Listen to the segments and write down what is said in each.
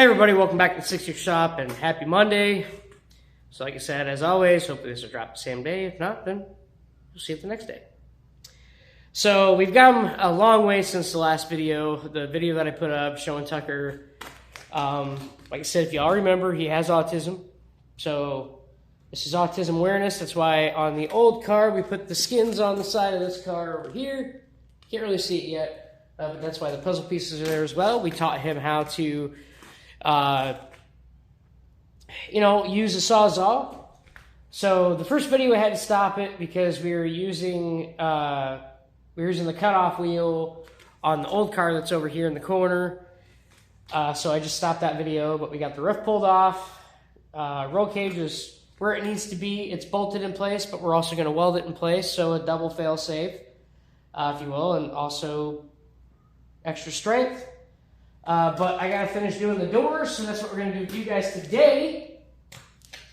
Hey everybody, welcome back to the 6 Year Shop and happy Monday. So like I said, as always, hopefully this will drop the same day. If not, then we'll see it the next day. So we've come a long way since the last video, the video that I put up showing Tucker. Like I said, if you all remember, he has autism. So this is autism awareness. That's why on the old car, we put the skins on the side of this car over here. Can't really see it yet, but that's why the puzzle pieces are there as well. We taught him how to use a Sawzall. So the first video we had to stop it because we were using the cutoff wheel on the old car that's over here in the corner. So I just stopped that video, but we got the roof pulled off. Roll cage is where it needs to be. It's bolted in place, but we're also going to weld it in place, so a double fail safe, if you will, and also extra strength. But I gotta finish doing the doors, so that's what we're gonna do with you guys today.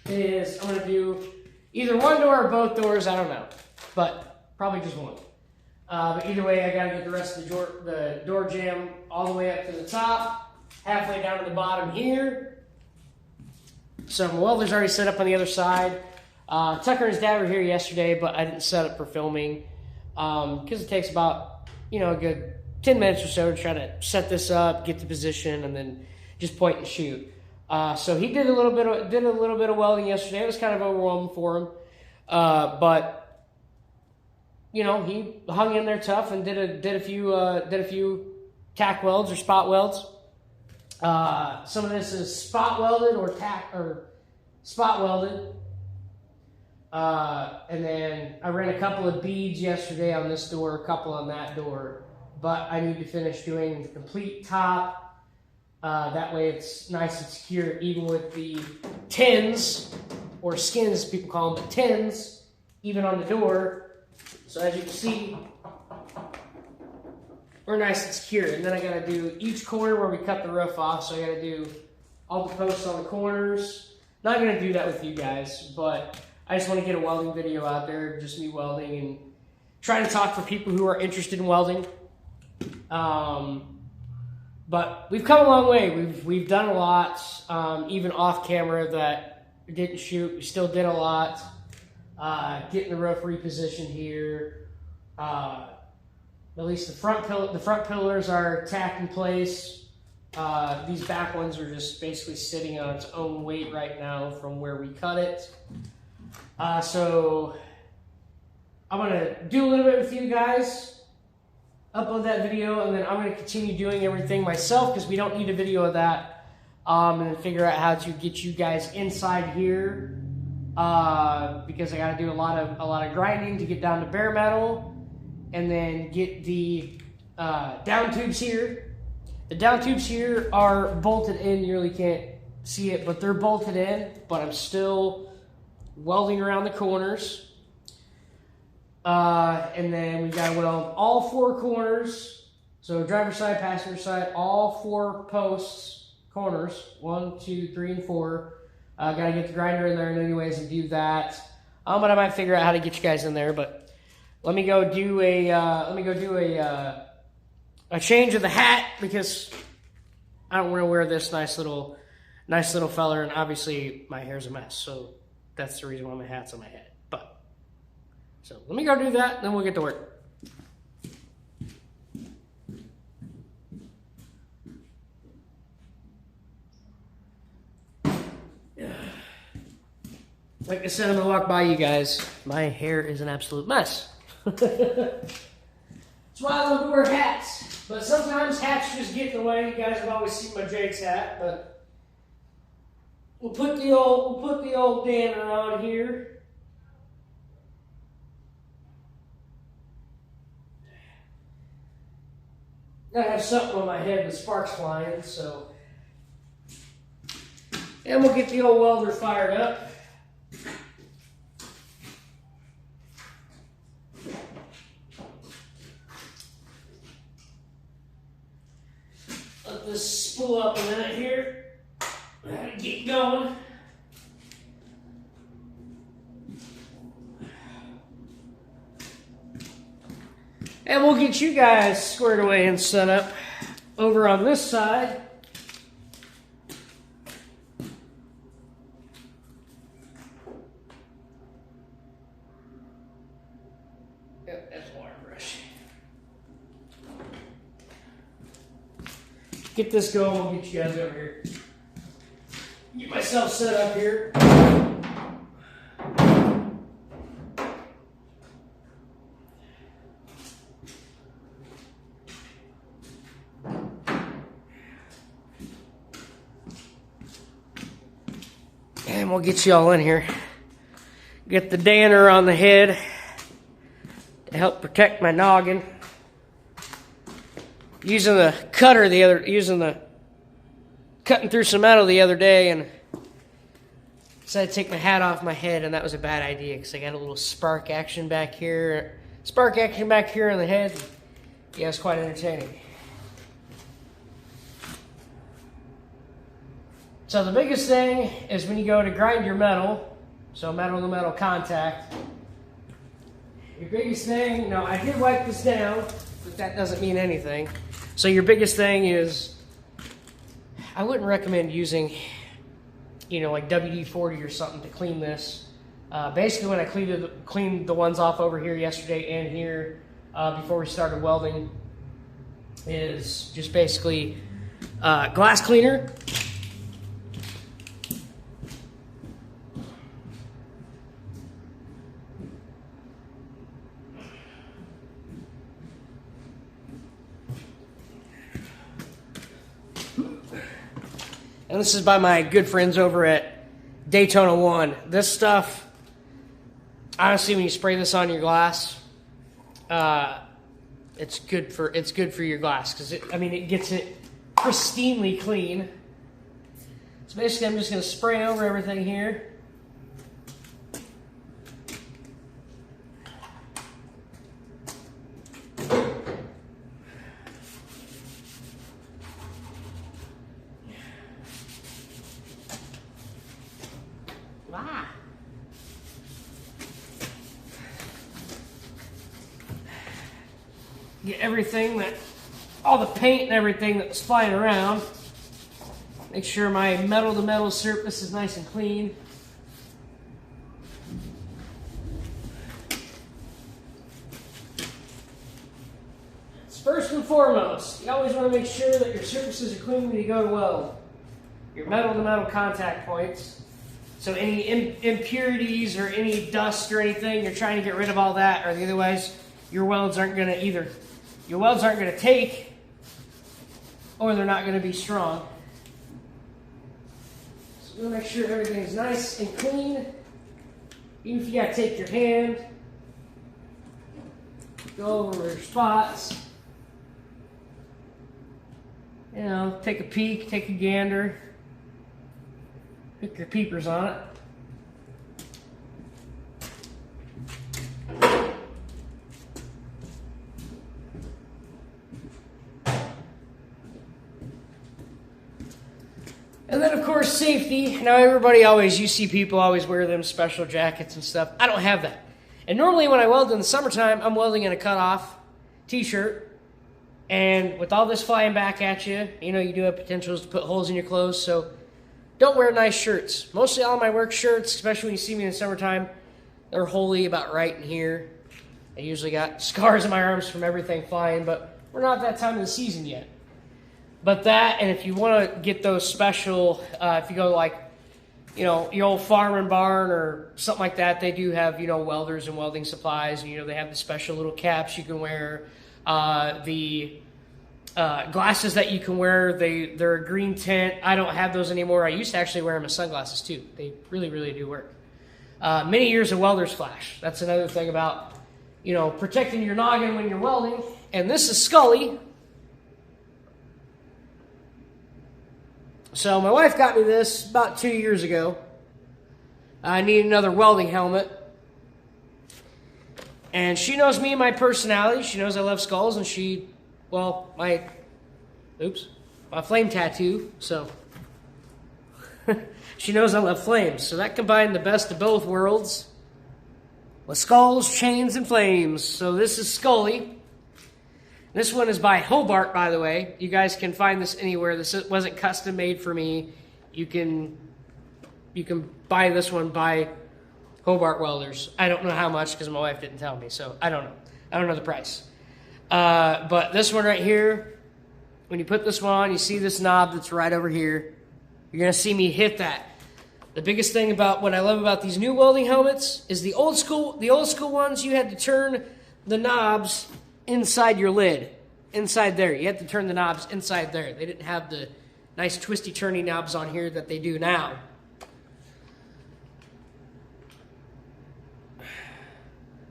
Is I'm gonna do either one door or both doors, I don't know, but probably just one. But either way, I gotta get the rest of the door jamb all the way up to the top, halfway down to the bottom here. So my welder's already set up on the other side. Tucker and his dad were here yesterday, but I didn't set up for filming because it takes about a good 10 minutes or so to try to set this up, get the position, and then just point and shoot. So he did a little bit of welding yesterday. It was kind of overwhelming for him, but he hung in there tough and did a few tack welds or spot welds. Some of this is spot welded or spot welded. And then I ran a couple of beads yesterday on this door, a couple on that door. But I need to finish doing the complete top. That way it's nice and secure, even with the tins, or skins people call them, but tins, even on the door. So as you can see, we're nice and secure. And then I gotta do each corner where we cut the roof off. So I gotta do all the posts on the corners. Not gonna do that with you guys, but I just want to get a welding video out there, just me welding and trying to talk for people who are interested in welding. But we've come a long way. We've done a lot, even off camera that we didn't shoot. We still did a lot. Getting the roof repositioned here. At least the front pillars are tacked in place. These back ones are just basically sitting on its own weight right now from where we cut it. So I'm gonna do a little bit with you guys. Upload that video, and then I'm going to continue doing everything myself because we don't need a video of that, and then figure out how to get you guys inside here, because I got to do a lot of grinding to get down to bare metal, and then get the down tubes here. The down tubes here are bolted in. You really can't see it, but they're bolted in, but I'm still welding around the corners. And then we got to weld all four corners. So driver's side, passenger side, all four posts, corners, 1, 2, 3, and 4. Got to get the grinder in there anyways and do that. But I might figure out how to get you guys in there. But let me go do a change of the hat because I don't want to wear this nice little feller, and obviously my hair's a mess. So that's the reason why my hat's on my head. So let me go do that, then we'll get to work. Like I said, I'm gonna walk by you guys. My hair is an absolute mess. That's why I love to wear hats. But sometimes hats just get in the way. You guys have always seen my Jake's hat, but we'll put the old banner on here. I have something on my head with sparks flying, so. And we'll get the old welder fired up. Let this spool up a minute here. Get going. And we'll get you guys squared away and set up over on this side. get this going. We'll get you guys over here. Get myself set up here. And we'll get you all in here. Get the danner on the head to help protect my noggin. Using the cutter cutting through some metal the other day, and decided to take my hat off my head, and that was a bad idea because I got a little spark action back here. Spark action back here on the head. Yeah, it's quite entertaining. So the biggest thing is when you go to grind your metal, so metal to metal contact, your biggest thing, now I did wipe this down, but that doesn't mean anything. So your biggest thing is, I wouldn't recommend using, like WD-40 or something to clean this. Basically when I cleaned the ones off over here yesterday and here before we started welding, is just basically glass cleaner. And this is by my good friends over at Daytona 1. This stuff, honestly, when you spray this on your glass, it's good for your glass because it gets it pristinely clean. So basically, I'm just going to spray over everything here. Get everything all the paint and everything that's flying around. Make sure my metal to metal surface is nice and clean. First and foremost, you always want to make sure that your surfaces are clean when you go to weld. Your metal to metal contact points. So any impurities or any dust or anything, you're trying to get rid of all that, or otherwise your welds aren't going to take, or they're not going to be strong. So you want to make sure everything's nice and clean. Even if you got to take your hand, go over your spots. Take a peek, take a gander, hook your peepers on it. And then, of course, safety. Now, you see people always wear them special jackets and stuff. I don't have that. And normally when I weld in the summertime, I'm welding in a cutoff t-shirt. And with all this flying back at you, you do have potentials to put holes in your clothes. So don't wear nice shirts. Mostly all my work shirts, especially when you see me in the summertime, they're wholly about right in here. I usually got scars on my arms from everything flying, but we're not that time of the season yet. But that, and if you want to get those special, if you go like, your old farm and barn or something like that, they do have, welders and welding supplies. And, they have the special little caps you can wear. The glasses that you can wear, they're a green tint. I don't have those anymore. I used to actually wear them as sunglasses too. They really, really do work. Many years of welder's flash. That's another thing about, protecting your noggin when you're welding. And this is Scully. So my wife got me this about 2 years ago. I need another welding helmet. And she knows me and my personality. She knows I love skulls, and my flame tattoo, so she knows I love flames. So that combined the best of both worlds with skulls, chains, and flames. So this is Scully. This one is by Hobart, by the way. You guys can find this anywhere. This wasn't custom made for me. You can buy this one by Hobart Welders. I don't know how much because my wife didn't tell me, so I don't know. I don't know the price. But this one right here, when you put this one on, you see this knob that's right over here. You're going to see me hit that. The biggest thing about what I love about these new welding helmets is the old school ones, you had to turn the knobs inside your lid. Inside there. You had to turn the knobs inside there. They didn't have the nice twisty turny knobs on here that they do now.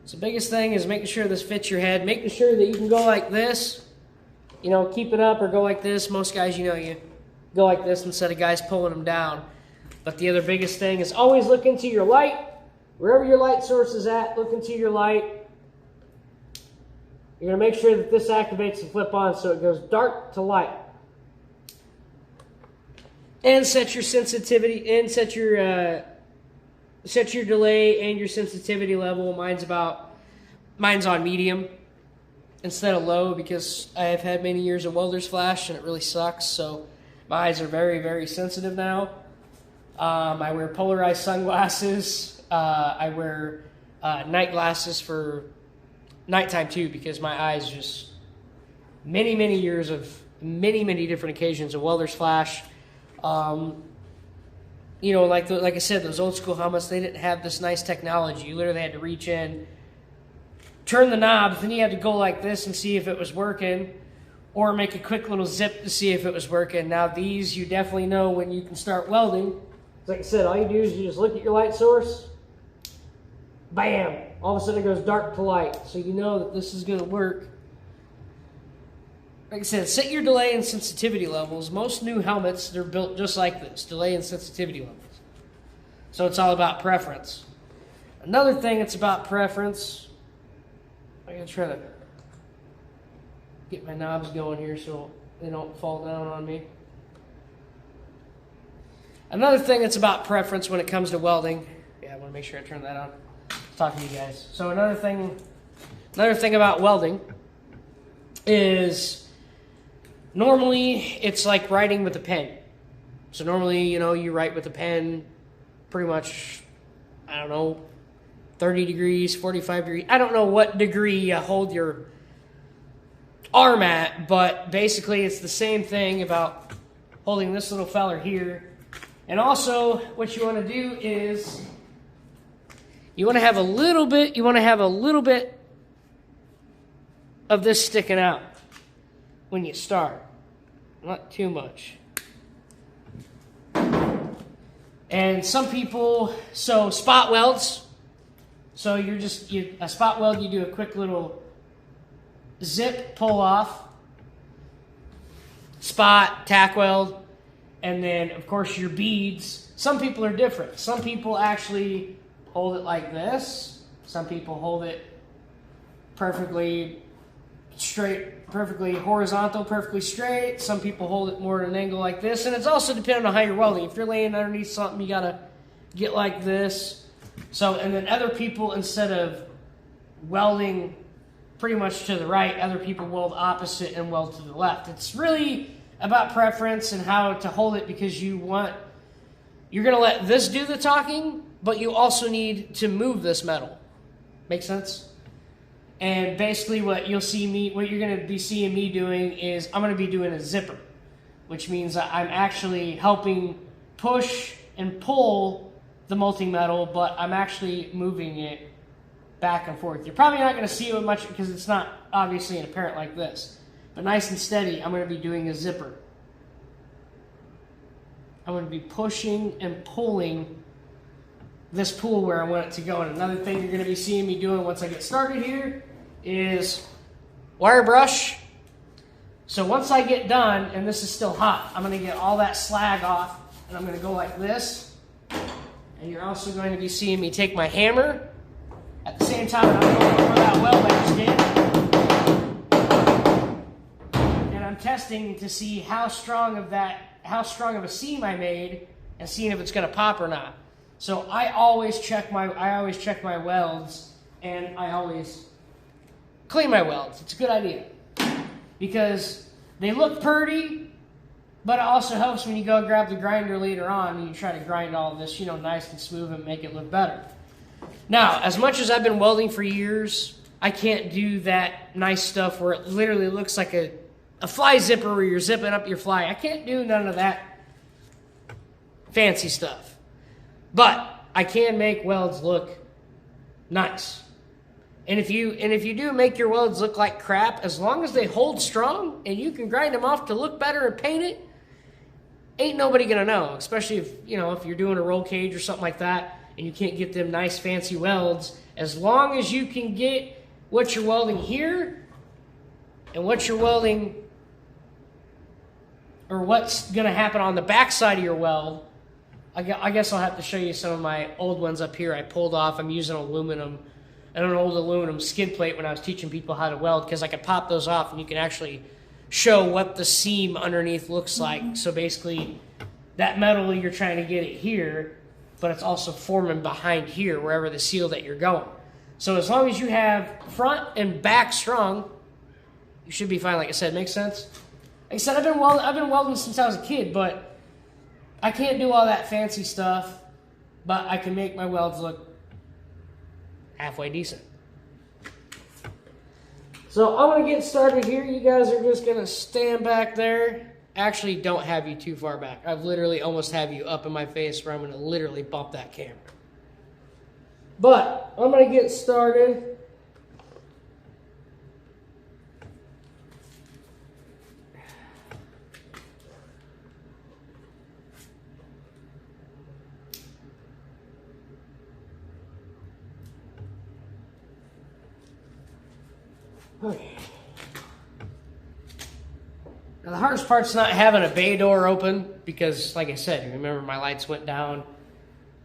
So the biggest thing is making sure this fits your head. Making sure that you can go like this. You know, keep it up or go like this. Most guys, you know, you go like this instead of guys pulling them down. But the other biggest thing is always look into your light. Wherever your light source is at, look into your light. You're going to make sure that this activates the flip on so it goes dark to light. And set your sensitivity and set your delay and your sensitivity level. Mine's on medium instead of low because I have had many years of welder's flash and it really sucks. So my eyes are very, very sensitive now. I wear polarized sunglasses. I wear night glasses for nighttime too because my eyes just many years of many different occasions of welder's flash. You know, like I said, those old school helmets, they didn't have this nice technology. You literally had to reach in, turn the knob, then you had to go like this and see if it was working, or make a quick little zip to see if it was working. Now these, you definitely know when you can start welding. Like I said, all you do is you just look at your light source, bam, all of a sudden it goes dark to light. So you know that this is going to work. Like I said, set your delay and sensitivity levels. Most new helmets, they're built just like this, delay and sensitivity levels. So it's all about preference. Another thing it's about preference, I'm going to try to get my knobs going here so they don't fall down on me. Another thing that's about preference when it comes to welding, yeah, I want to make sure I turn that on. Talking to you guys. So another thing about welding is normally it's like writing with a pen. So normally, you know, you write with a pen pretty much, I don't know, 30 degrees, 45 degrees. I don't know what degree you hold your arm at, but basically it's the same thing about holding this little feller here. And also, what you want to do is you want to have a little bit of this sticking out when you start. Not too much. And some people, so spot welds. So a spot weld, you do a quick little zip, pull off, spot, tack weld. And then, of course, your beads. Some people are different. Some people actually hold it like this. Some people hold it perfectly straight, perfectly horizontal, perfectly straight. Some people hold it more at an angle like this. And it's also dependent on how you're welding. If you're laying underneath something, you got to get like this. So, and then other people, instead of welding pretty much to the right, other people weld opposite and weld to the left. It's really about preference and how to hold it because you're going to let this do the talking, but you also need to move this metal. Make sense? And basically what you're going to be seeing me doing is I'm going to be doing a zipper, which means I'm actually helping push and pull the molting metal, but I'm actually moving it back and forth. You're probably not going to see it much because it's not obviously apparent like this. But nice and steady, I'm going to be doing a zipper. I'm going to be pushing and pulling this pool where I want it to go. And another thing you're going to be seeing me doing once I get started here is wire brush. So once I get done, and this is still hot, I'm going to get all that slag off, and I'm going to go like this. And you're also going to be seeing me take my hammer at the same time I'm going over that weld I just did. And I'm testing to see how strong of a seam I made and seeing if it's going to pop or not. So I always check my welds, and I always clean my welds. It's a good idea because they look pretty, but it also helps when you go grab the grinder later on and you try to grind all of this, nice and smooth and make it look better. Now, as much as I've been welding for years, I can't do that nice stuff where it literally looks like a a fly zipper where you're zipping up your fly. I can't do none of that fancy stuff. But I can make welds look nice. And if you do make your welds look like crap, as long as they hold strong and you can grind them off to look better and paint it, ain't nobody gonna know. Especially if you're doing a roll cage or something like that and you can't get them nice fancy welds. As long as you can get what you're welding here and what you're welding, or what's gonna happen on the back side of your weld. I guess I'll have to show you some of my old ones up here I pulled off. I'm using an old aluminum skid plate when I was teaching people how to weld, because I could pop those off and you can actually show what the seam underneath looks like. So basically, that metal, you're trying to get it here, but it's also forming behind here, wherever the seal that you're going. So as long as you have front and back strong, you should be fine. Like I said, makes sense? Like I said, I've been welding since I was a kid, but I can't do all that fancy stuff, but I can make my welds look halfway decent. So I'm going to get started here. You guys are just going to stand back there. Actually, don't have you too far back. I've literally almost have you up in my face where I'm going to literally bump that camera. But I'm going to get started. Okay. Now the hardest part's not having a bay door open because, like I said, remember my lights went down.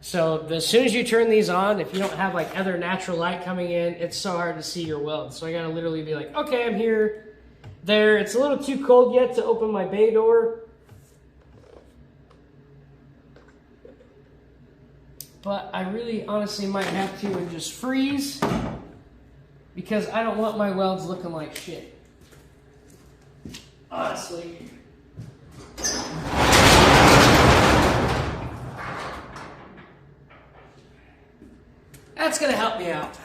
So as soon as you turn these on, if you don't have like other natural light coming in, it's so hard to see your weld. So I gotta literally be like, okay, I'm here, there. It's a little too cold yet to open my bay door. But I really honestly might have to and just freeze, because I don't want my welds looking like shit. Honestly. That's gonna help me out.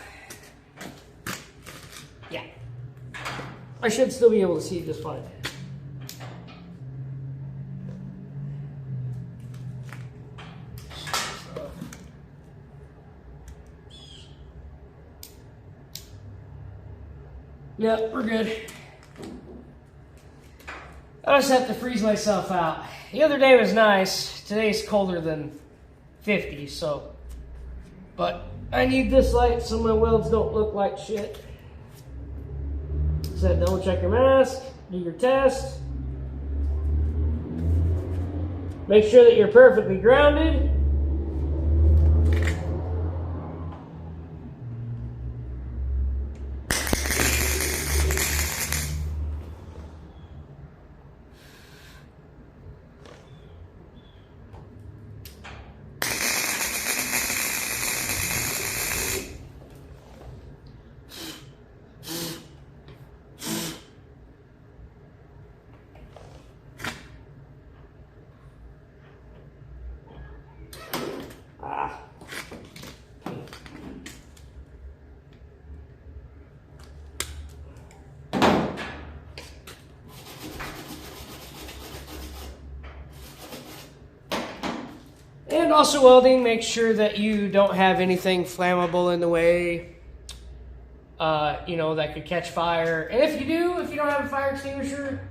Yeah. I should still be able to see just fine. Yep, we're good. I just have to freeze myself out. The other day was nice. Today's colder than 50, so. But I need this light so my welds don't look like shit. Said double check your mask, do your test. Make sure that you're perfectly grounded. And also welding, make sure that you don't have anything flammable in the way, that could catch fire. And if you don't have a fire extinguisher,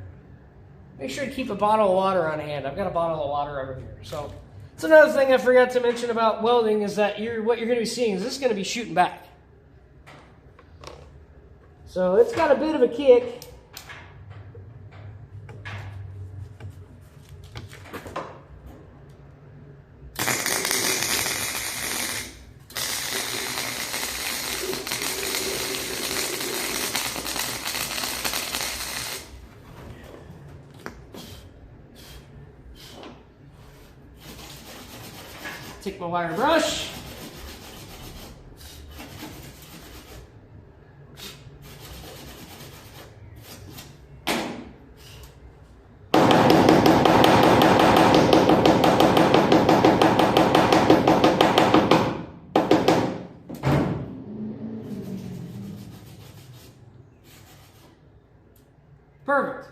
make sure to keep a bottle of water on hand. I've got a bottle of water over here. So it's another thing I forgot to mention about welding is that what you're going to be seeing is this is going to be shooting back. So it's got a bit of a kick. Take my wire brush. Perfect.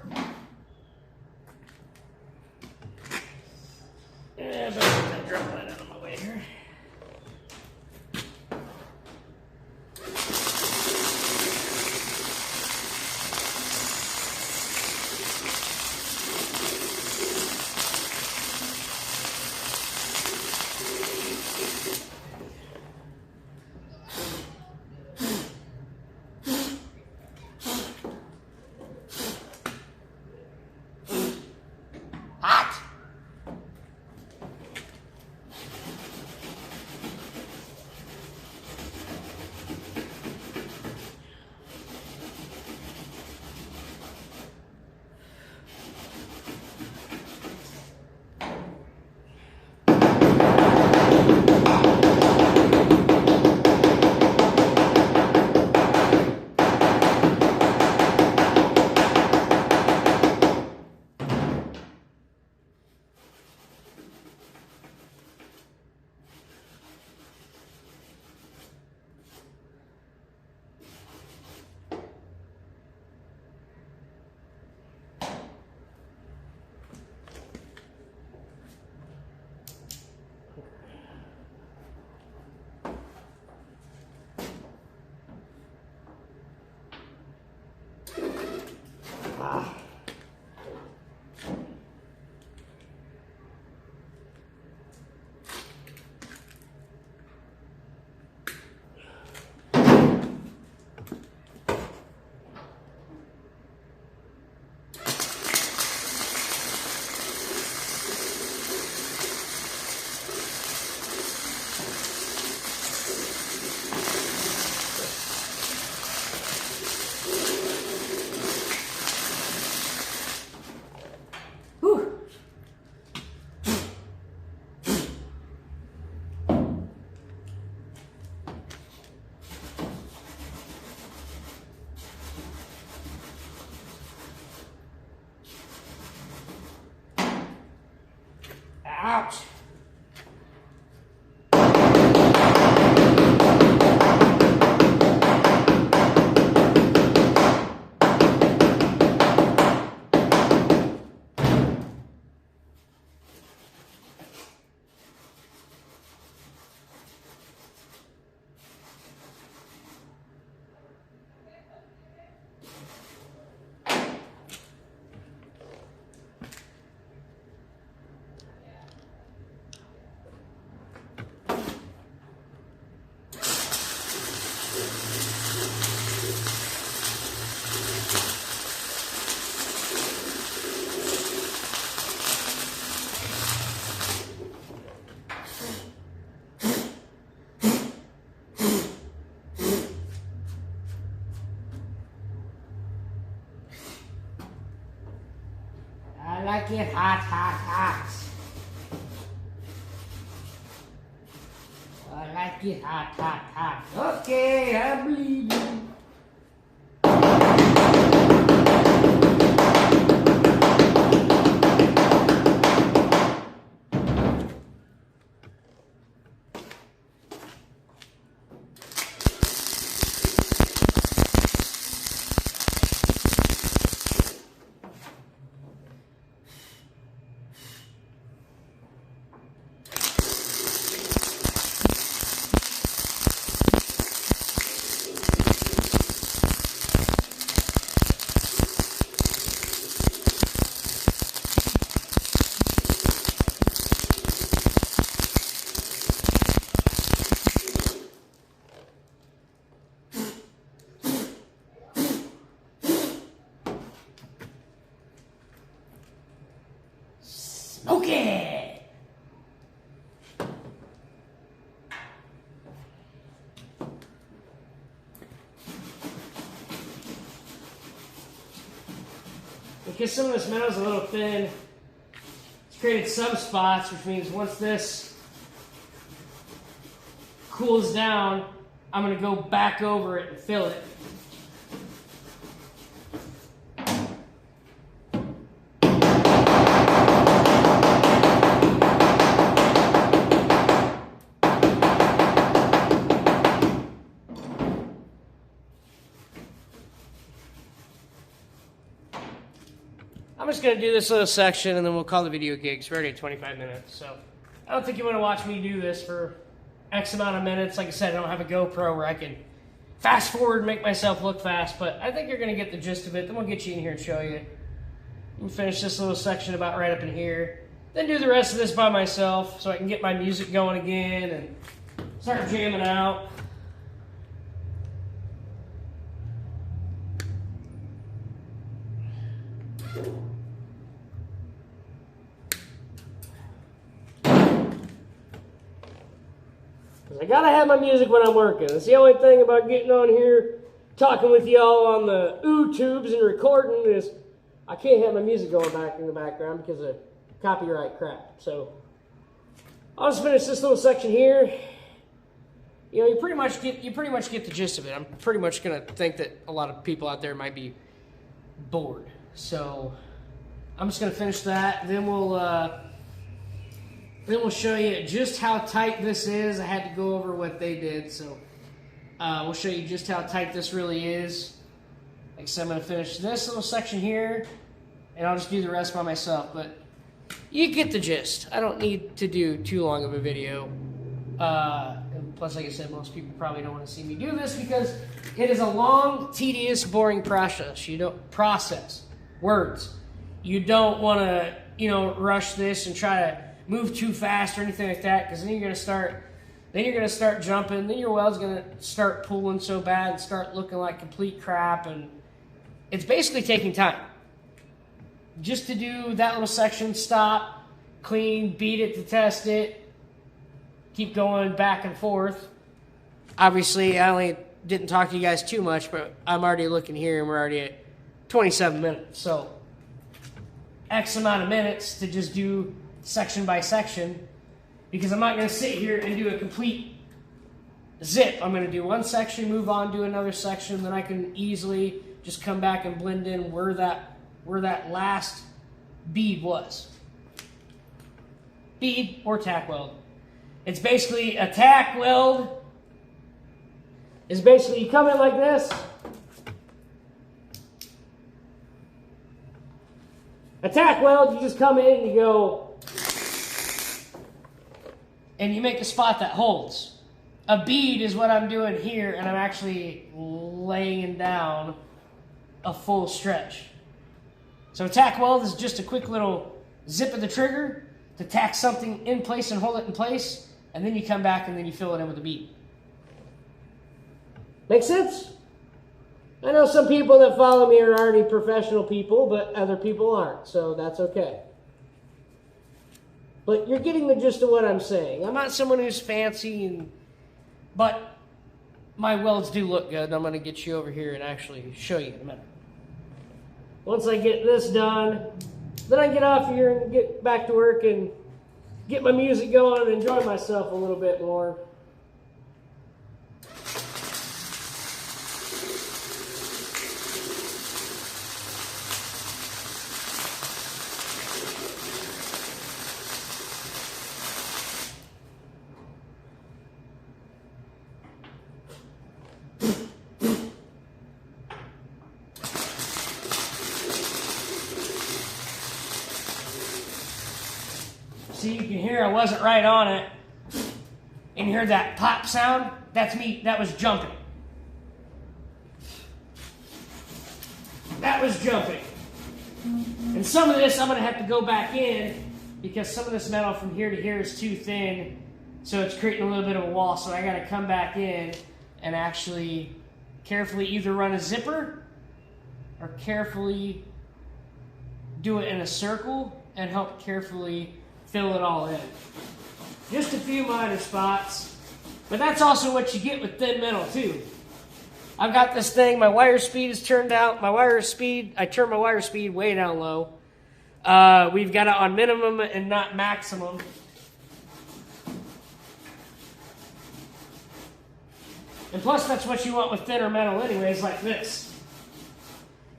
Ouch. I like it hot, hot, hot. I like it hot, hot, hot. Okay, I believe you. Okay. Because some of this metal is a little thin, it's created some spots, which means once this cools down, I'm going to go back over it and fill it. I'm just going to do this little section and then we'll call the video gigs. We're already at 25 minutes, so I don't think you want to watch me do this for X amount of minutes. Like I said, I don't have a GoPro where I can fast forward and make myself look fast, but I think you're going to get the gist of it. Then we'll get you in here and show you. We'll finish this little section about right up in here. Then do the rest of this by myself so I can get my music going again and start jamming out. I gotta have my music when I'm working. That's the only thing about getting on here, talking with y'all on the YouTubes and recording is I can't have my music going back in the background because of copyright crap. So I'll just finish this little section here. You know, you pretty much get the gist of it. I'm pretty much gonna think that a lot of people out there might be bored. So I'm just gonna finish that. Then we'll show you just how tight this is. I had to go over what they did, so we'll show you just how tight this really is. Like I said, I'm going to finish this little section here, and I'll just do the rest by myself. But you get the gist. I don't need to do too long of a video. And plus, like I said, most people probably don't want to see me do this because it is a long, tedious, boring process. You don't process words. You don't want to, rush this and try to move too fast or anything like that, because then you're gonna start jumping, then your weld's gonna start pulling so bad and start looking like complete crap, and it's basically taking time. Just to do that little section, stop, clean, beat it to test it, keep going back and forth. Obviously, I only didn't talk to you guys too much, but I'm already looking here and we're already at 27 minutes, so X amount of minutes to just do section by section, because I'm not going to sit here and do a complete zip. I'm going to do one section, move on, do another section, then I can easily just come back and blend in where that last bead was. bead or tack weld. It's basically a tack weld. It's basically you come in like this. A tack weld, you just come in and you go, and you make a spot that holds. A bead is what I'm doing here, and I'm actually laying down a full stretch. So a tack weld is just a quick little zip of the trigger to tack something in place and hold it in place, and then you come back and then you fill it in with a bead. Make sense? I know some people that follow me are already professional people, but other people aren't, so that's okay. But you're getting the gist of what I'm saying. I'm not someone who's fancy, but my welds do look good. I'm going to get you over here and actually show you in a minute. Once I get this done, then I get off here and get back to work and get my music going and enjoy myself a little bit more. See, you can hear I wasn't right on it. And you heard that pop sound? That's me. That was jumping. That was jumping. And some of this I'm going to have to go back in because some of this metal from here to here is too thin. So it's creating a little bit of a wall. So I got to come back in and actually carefully either run a zipper or carefully do it in a circle and help carefully fill it all in. Just a few minor spots, but that's also what you get with thin metal too. I've got this thing, my wire speed is turned out. I turn my wire speed way down low. We've got it on minimum and not maximum. And plus that's what you want with thinner metal anyways, like this.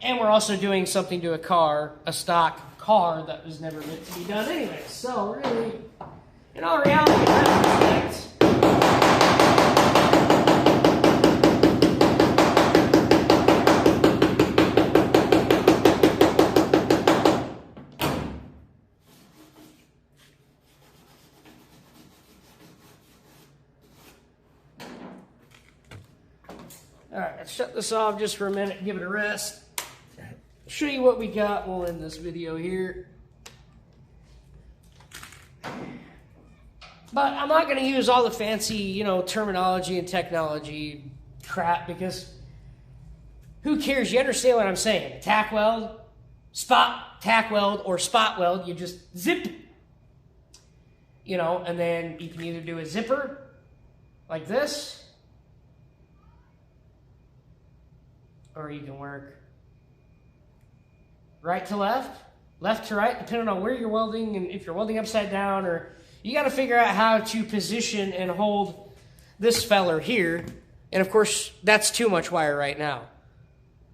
And we're also doing something to a stock car that was never meant to be done anyway. So really, in all reality, that's all right, let's shut this off just for a minute, give it a rest. Show you what we got. We'll end this video here. But I'm not going to use all the fancy, terminology and technology crap because who cares? You understand what I'm saying. Tack weld, tack weld, or spot weld. You just zip, and then you can either do a zipper like this, or you can work right to left, left to right, depending on where you're welding and if you're welding upside down, or you got to figure out how to position and hold this feller here. And of course, that's too much wire right now.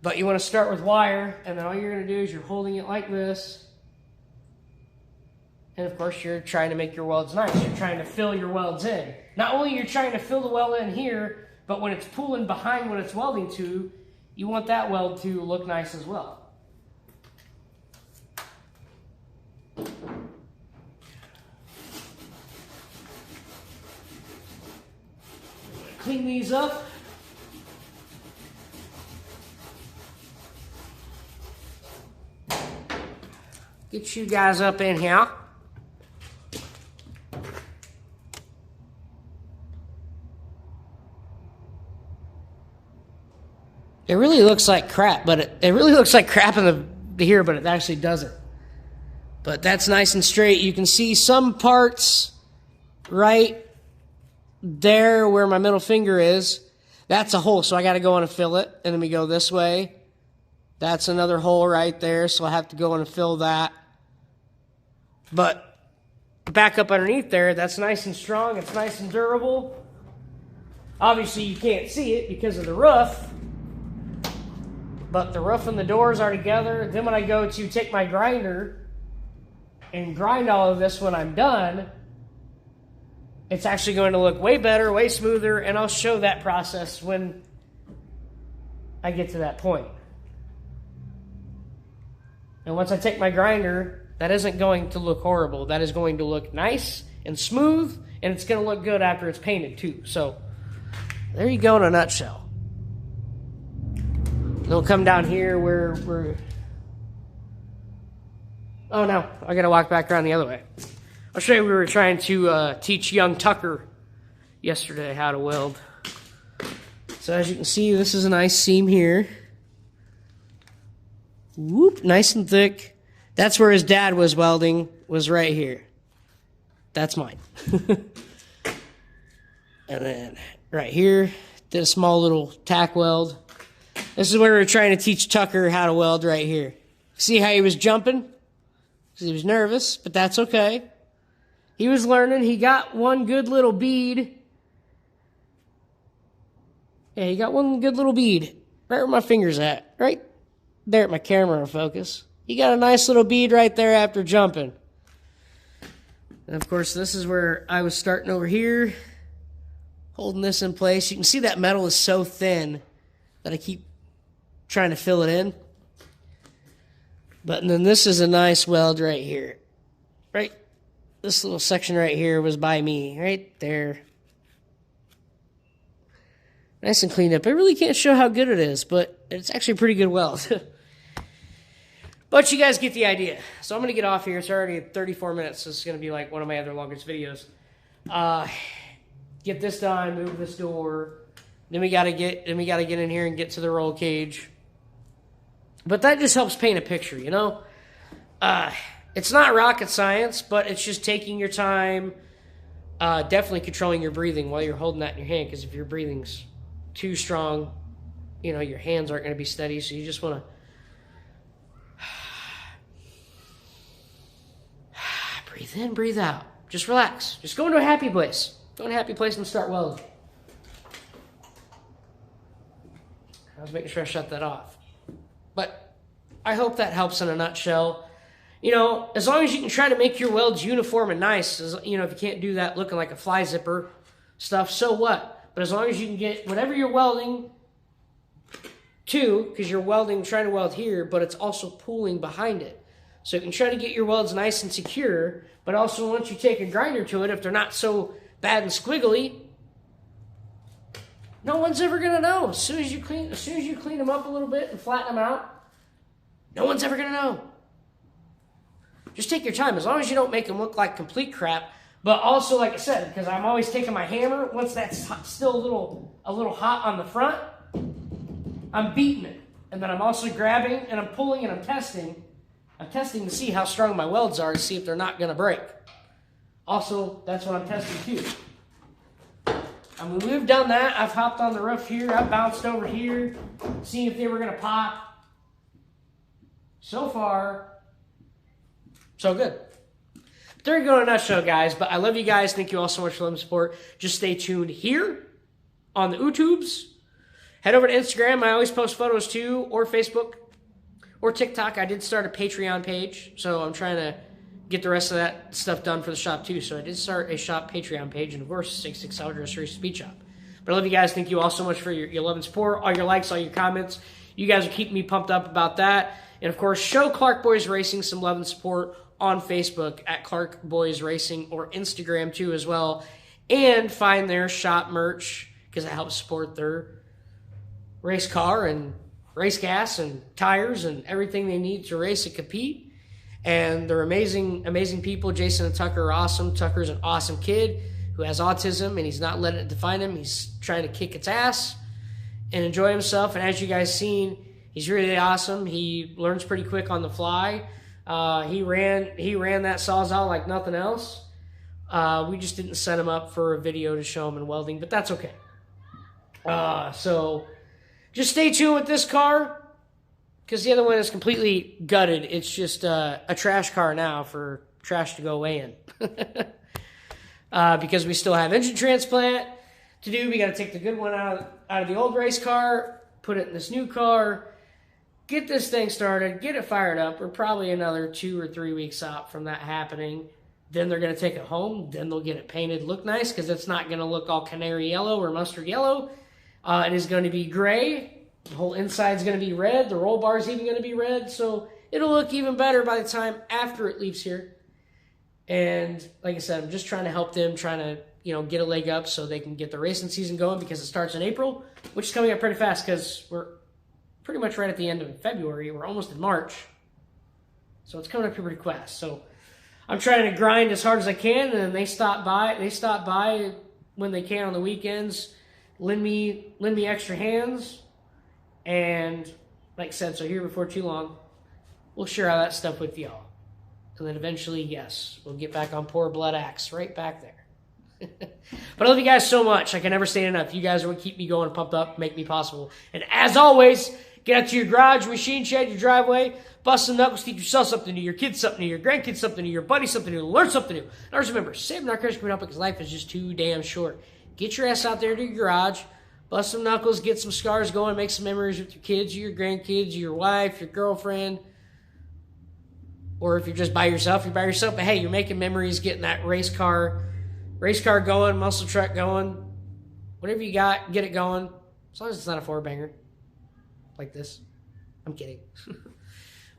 But you want to start with wire, and then all you're going to do is you're holding it like this. And of course, you're trying to make your welds nice. You're trying to fill your welds in. Not only you're trying to fill the weld in here, but when it's pulling behind what it's welding to, you want that weld to look nice as well. Clean these up. Get you guys up in here. It really looks like crap, but it really looks like crap in the here, but it actually doesn't. But that's nice and straight. You can see some parts right there where my middle finger is. That's a hole, so I got to go in and fill it. And then we go this way. That's another hole right there, so I have to go in and fill that. But back up underneath there, that's nice and strong. It's nice and durable. Obviously, you can't see it because of the roof. But the roof and the doors are together. Then when I go to take my grinder and grind all of this when I'm done, it's actually going to look way better, way smoother, and I'll show that process when I get to that point. And once I take my grinder, that isn't going to look horrible. That is going to look nice and smooth, and it's going to look good after it's painted too. So there you go in a nutshell. It'll come down here where we're... Oh no, I gotta walk back around the other way. I'll show you, we were trying to teach young Tucker yesterday how to weld. So as you can see, this is a nice seam here. Whoop, nice and thick. That's where his dad was welding, was right here. That's mine. And then right here, did a small little tack weld. This is where we were trying to teach Tucker how to weld right here. See how he was jumping? Because he was nervous, but that's okay. He was learning. He got one good little bead. Yeah, he got one good little bead. Right where my finger's at. Right there at my camera focus. He got a nice little bead right there after jumping. And of course, this is where I was starting over here. Holding this in place. You can see that metal is so thin that I keep trying to fill it in. But then this is a nice weld right here. Right? This little section right here was by me. Right there. Nice and cleaned up. I really can't show how good it is, but it's actually a pretty good weld. But you guys get the idea. So I'm going to get off here. It's already 34 minutes. So this is going to be like one of my other longest videos. Get this done, move this door. Then we got to get in here and get to the roll cage. But that just helps paint a picture, you know? It's not rocket science, but it's just taking your time, definitely controlling your breathing while you're holding that in your hand, because if your breathing's too strong, you know, your hands aren't going to be steady, so you just want to breathe in, breathe out. Just relax. Just go into a happy place. Go into a happy place and start welding. I was making sure I shut that off. But I hope that helps in a nutshell. You know, as long as you can try to make your welds uniform and nice, you know, if you can't do that looking like a fly zipper stuff, so what? But as long as you can get whatever you're welding to, because you're trying to weld here, but it's also pulling behind it. So you can try to get your welds nice and secure, but also once you take a grinder to it, if they're not so bad and squiggly, no one's ever gonna know. As soon as you clean them up a little bit and flatten them out, no one's ever gonna know. Just take your time, as long as you don't make them look like complete crap. But also, like I said, because I'm always taking my hammer, once that's still a little hot on the front, I'm beating it. And then I'm also grabbing and I'm pulling and I'm testing. I'm testing to see how strong my welds are to see if they're not going to break. Also, that's what I'm testing too. I mean, we've done that. I've hopped on the roof here. I've bounced over here, seeing if they were going to pop. So far, so good. There you go in a nutshell, guys. But I love you guys. Thank you all so much for the support. Just stay tuned here on the YouTubes. Head over to Instagram. I always post photos too, or Facebook, or TikTok. I did start a Patreon page, so I'm trying to get the rest of that stuff done for the shop too. So I did start a shop Patreon page, and of course, 66 Salvage Restoration Speed Shop. But I love you guys. Thank you all so much for your love and support, all your likes, all your comments. You guys are keeping me pumped up about that. And of course, show Clark Boys Racing some love and support on Facebook at Clark Boys Racing, or Instagram too as well. And find their shop merch, because it helps support their race car and race gas and tires and everything they need to race and compete. And they're amazing, amazing people. Jason and Tucker are awesome. Tucker's an awesome kid who has autism, and he's not letting it define him. He's trying to kick its ass and enjoy himself. And as you guys seen, he's really awesome. He learns pretty quick on the fly. He ran that Sawzall like nothing else. We just didn't set him up for a video to show him in welding, but that's okay. So just stay tuned with this car, because the other one is completely gutted. It's just a trash car now for trash to go away in. Because we still have engine transplant to do. We got to take the good one out of the old race car, put it in this new car, get this thing started, get it fired up. We're probably another 2 or 3 weeks out from that happening. Then they're going to take it home. Then they'll get it painted, look nice, because it's not going to look all canary yellow or mustard yellow. It is going to be gray. The whole inside's going to be red. The roll bar is even going to be red. So it'll look even better by the time after it leaves here. And like I said, I'm just trying to help them, trying to, get a leg up so they can get the racing season going, because it starts in April, which is coming up pretty fast because we're pretty much right at the end of February. We're almost in March. So it's coming up pretty fast. So I'm trying to grind as hard as I can, and then they stop by. They stop by when they can on the weekends, lend me extra hands, and like I said, so here before too long, we'll share all that stuff with y'all. And then eventually, yes, we'll get back on Poor Blood Axe right back there. But I love you guys so much. I can never say it enough. You guys are what keep me going, pumped up, make me possible. And as always, get out to your garage, machine shed, your driveway, bust some knuckles, teach yourself something new, your kids something new, your grandkids something new, your buddy something new, learn something new. And always remember, saving our credit can help because life is just too damn short. Get your ass out there to your garage, bust some knuckles, get some scars going, make some memories with your kids, or your grandkids, your wife, your girlfriend. Or if you're just by yourself, you're by yourself. But hey, you're making memories, getting that race car going, muscle truck going. Whatever you got, get it going. As long as it's not a four-banger like this. I'm kidding.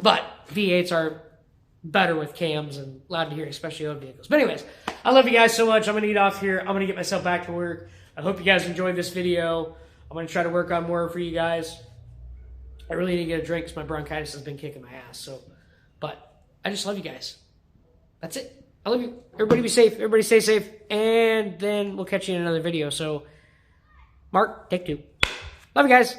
But V8s are better with cams and loud to hear, especially on vehicles. But anyways, I love you guys so much. I'm going to get off here. I'm going to get myself back to work. I hope you guys enjoyed this video. I'm going to try to work on more for you guys. I really need to get a drink because my bronchitis has been kicking my ass. But I just love you guys. That's it. I love you. Everybody be safe. Everybody stay safe. And then we'll catch you in another video. So, Mark, take 2. Love you guys.